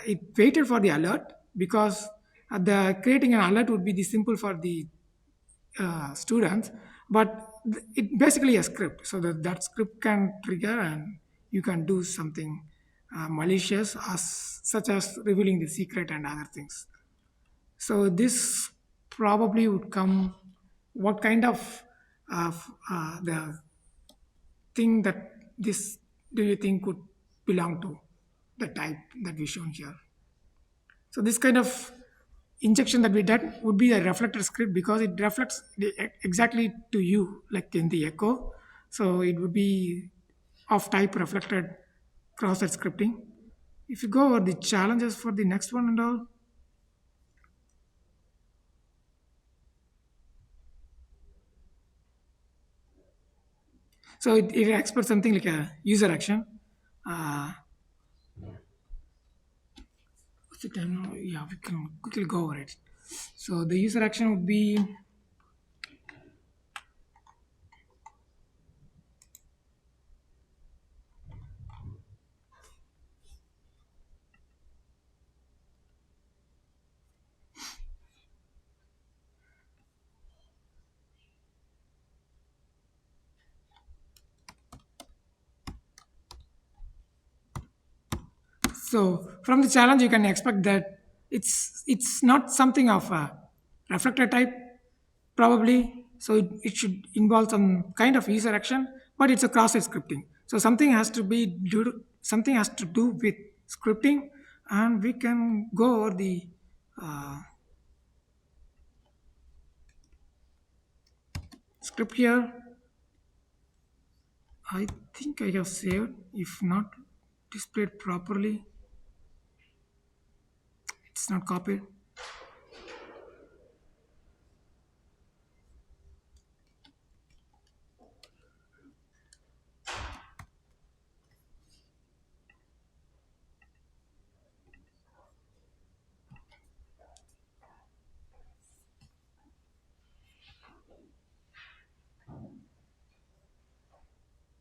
it waited for the alert because the creating an alert would be the simple for the students, but it basically a script so that that script can trigger and you can do something malicious as such as revealing the secret and other things. So this probably would come what kind of the thing that this do you think would belong to the type that we shown here. So this kind of injection that we did would be a reflector script because it reflects exactly to you, like in the echo. So it would be of type reflected cross-site scripting. If you go over the challenges for the next one and all, so it expects something like a user action. Uh, what's the time now? Yeah, we can quickly go over it. So the user action would be. So from the challenge, you can expect that it's not something of a reflector type, probably. So it should involve some kind of user action, but it's a cross-site scripting. So something has to do with scripting, and we can go over the uh, script here. I think I have saved. If not displayed properly, it's not copied.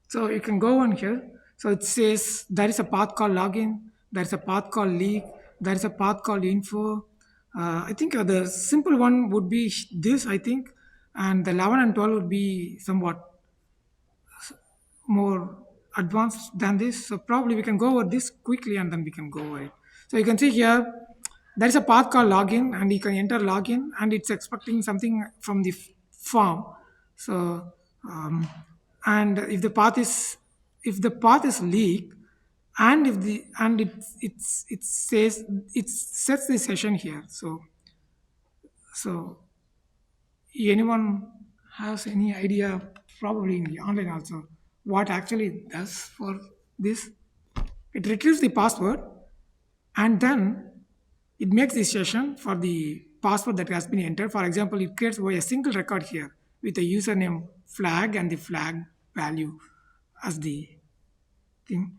So you can go on here. So it says there is a path called login, there is a path called leak, there is a path called info. I think the simple one would be this, I think, and the 11 and 12 would be somewhat more advanced than this. So probably we can go over this quickly and then we can go over it. So you can see here there is a path called login and you can enter login and it's expecting something from the form. So and if the path is leaked, and if the and it says it sets the session here. So anyone has any idea, probably in the online also, what actually it does for this? It retrieves the password, and then it makes the session for the password that has been entered. For example, it creates a single record here with a username flag and the flag value as the thing.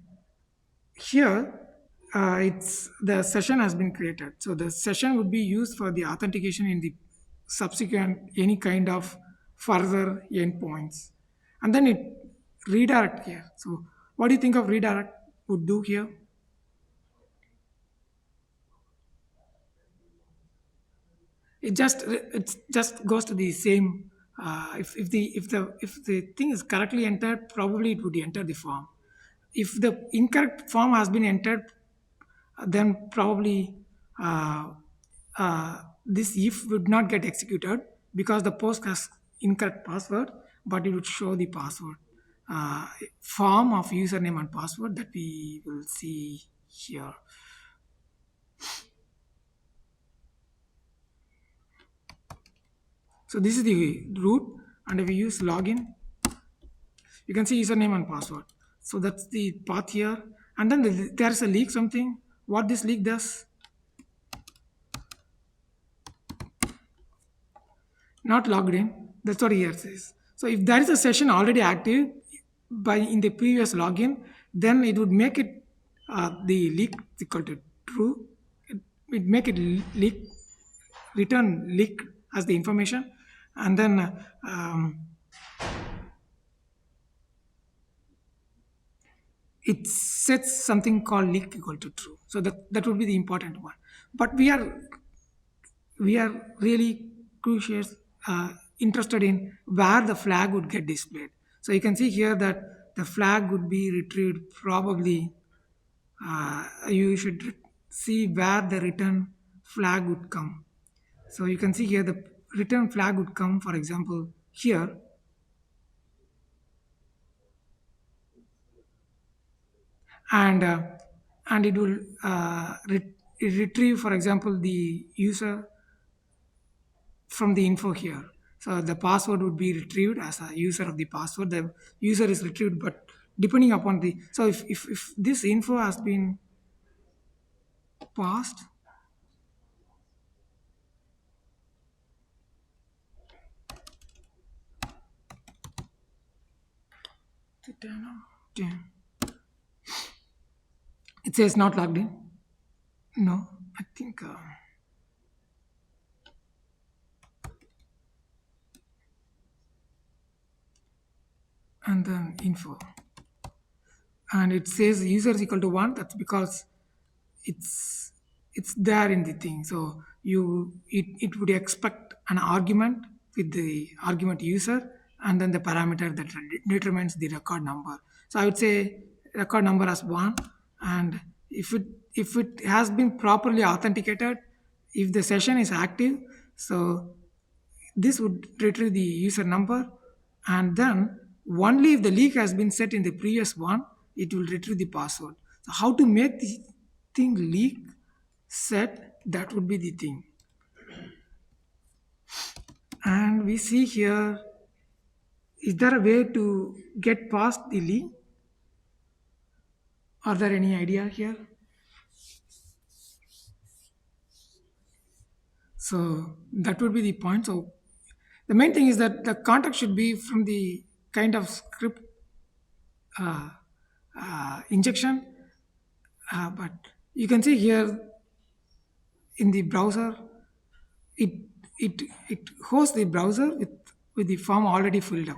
Here, it's the session has been created. So the session would be used for the authentication in the subsequent any kind of further endpoints, and then it redirect here. So what do you think of redirect would do here? It just goes to the same. If the thing is correctly entered, probably it would enter the form. If the incorrect form has been entered, then probably this if would not get executed because the post has incorrect password, but it would show the password form of username and password that we will see here. So this is the root, and if we use login, you can see username and password. So that's the path here, and then there is a leak something. What this leak does? Not logged in. That's what here says. So if there is a session already active by in the previous login, then it would make it the leak is equal to true. It make it leak, return leak as the information, and then it sets something called leak equal to true. So that would be the important one. But we are really crucial, interested in where the flag would get displayed. So you can see here that the flag would be retrieved probably. You should see where the return flag would come. So you can see here the return flag would come, for example, here, and it will retrieve, for example, the user from the info here. So the password would be retrieved as a user of the password. The user is retrieved, but depending upon the so if this info has been passed, it says not logged in. No, I think. And then info, and it says user is equal to 1. That's because it's it's there in the thing. So it would expect an argument with the argument user, and then the parameter that determines the record number. So I would say record number as 1, and if it has been properly authenticated, if the session is active, so this would retrieve the user number, and then only if the leak has been set in the previous one, it will retrieve the password. So how to make the thing leak set, that would be the thing. And we see here, is there a way to get past the leak? Are there any idea here? So that would be the point. So the main thing is that the context should be from the kind of script uh, injection, but you can see here in the browser, it it hosts the browser with the form already filled up.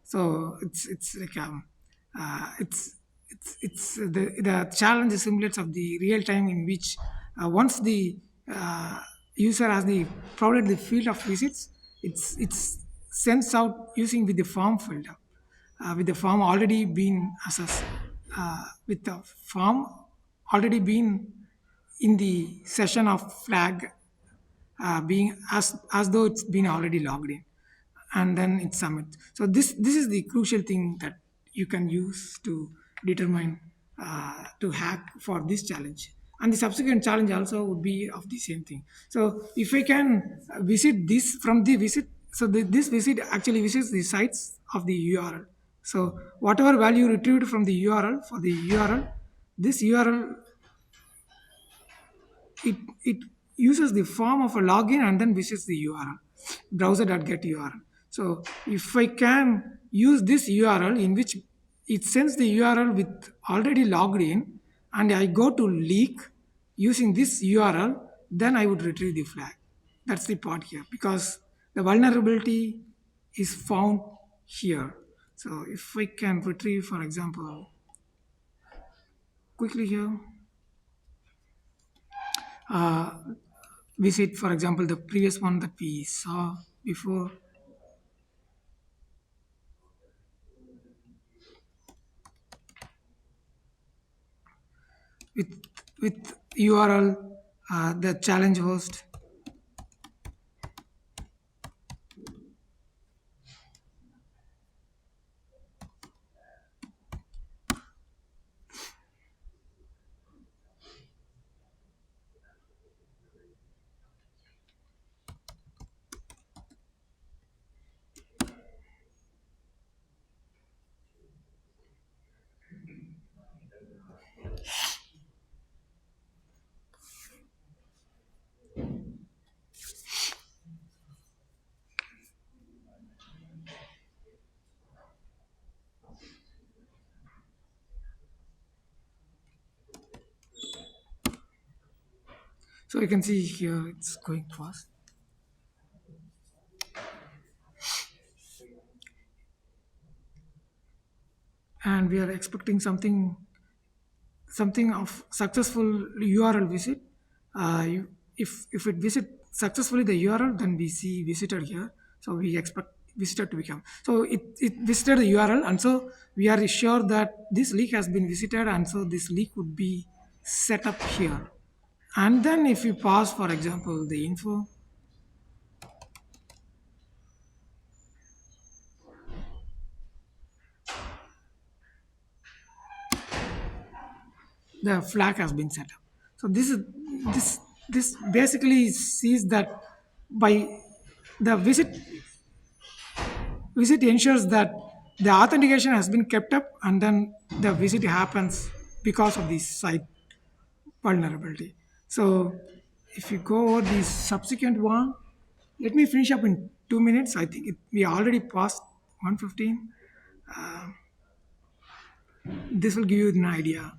So it's like it's the challenge simulates of the real time in which once the user has the provided the field of visits, it's sends out using with the form filled up, with the form already been assessed, with the form already been in the session of flag, being as though it's been already logged in, and then it submits. So this is the crucial thing that you can use to determine to hack for this challenge. And the subsequent challenge also would be of the same thing. So if I can visit this from the visit, so this visit actually visits the sites of the URL. So whatever value retrieved from the URL for the URL, this URL, it uses the form of a login and then visits the URL, browser.get URL. So if I can use this URL in which it sends the URL with already logged in, and I go to leak using this URL, then I would retrieve the flag. That's the part here, because the vulnerability is found here. So if I can retrieve, for example, quickly here, uh, visit, for example, the previous one that we saw before, with with URL, the challenge host. So you can see here it's going fast, and we are expecting something of successful URL visit. If it visit successfully the URL, then we see visitor here. So we expect visitor to become. So it visited the URL, and so we are sure that this leak has been visited, and so this leak would be set up here. And then if you pass, for example, the info, the flag has been set up. So this basically sees that by the visit ensures that the authentication has been kept up, and then the visit happens because of the site vulnerability. So if you go over the subsequent one, let me finish up in 2 minutes. I think we already passed 115. This will give you an idea.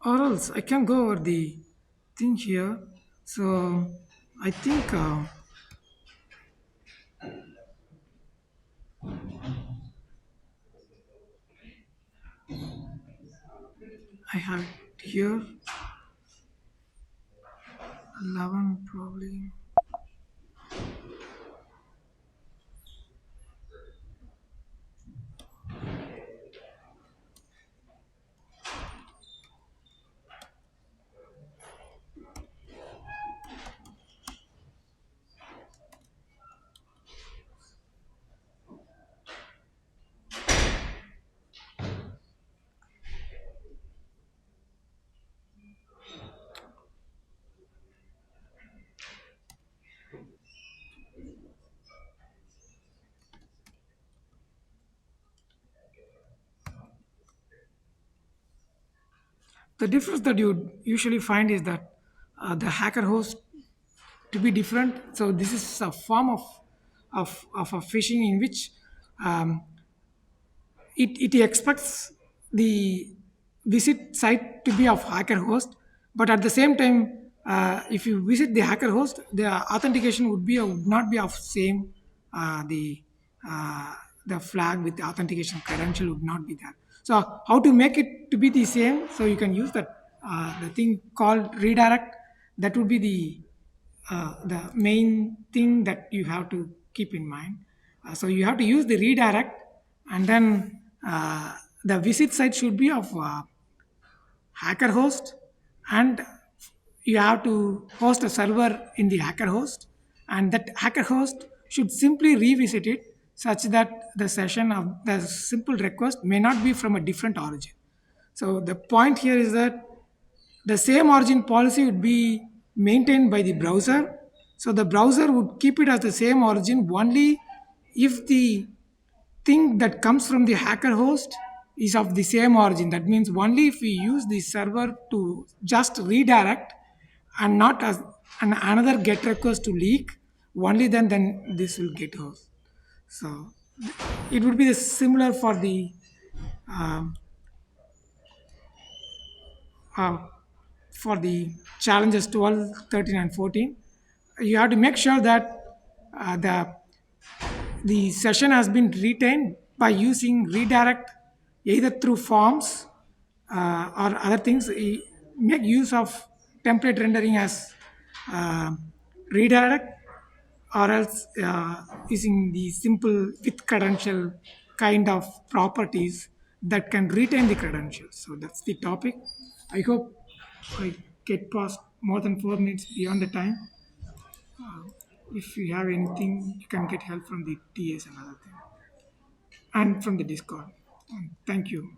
Or else I can go over the thing here. So I think I have it here 11 probably. The difference that you usually find is that the hacker host to be different. So this is a form of a phishing in which um, it expects the visit site to be of hacker host, but at the same time, if you visit the hacker host, the authentication would not be of same uh, the uh, the flag with the authentication credential would not be there. So how to make it to be the same? So you can use that the thing called redirect. That would be the main thing that you have to keep in mind. So you have to use the redirect, and then the visit site should be of hacker host, and you have to host a server in the hacker host, and that hacker host should simply revisit it such that the session of the simple request may not be from a different origin. So the point here is that the same origin policy would be maintained by the browser. So the browser would keep it as the same origin only if the thing that comes from the hacker host is of the same origin. That means only if we use the server to just redirect and not as another get request to leak, only then this will get host. So it would be similar for the um, uh, for the challenges 12, 13, and 14. You have to make sure that the session has been retained by using redirect either through forms or other things. Make use of template rendering as uh, redirect, or else using the simple with credential kind of properties that can retain the credentials. So that's the topic. I hope I get past more than 4 minutes beyond the time. If you have anything, you can get help from the TS and other thing, and from the Discord. Thank you.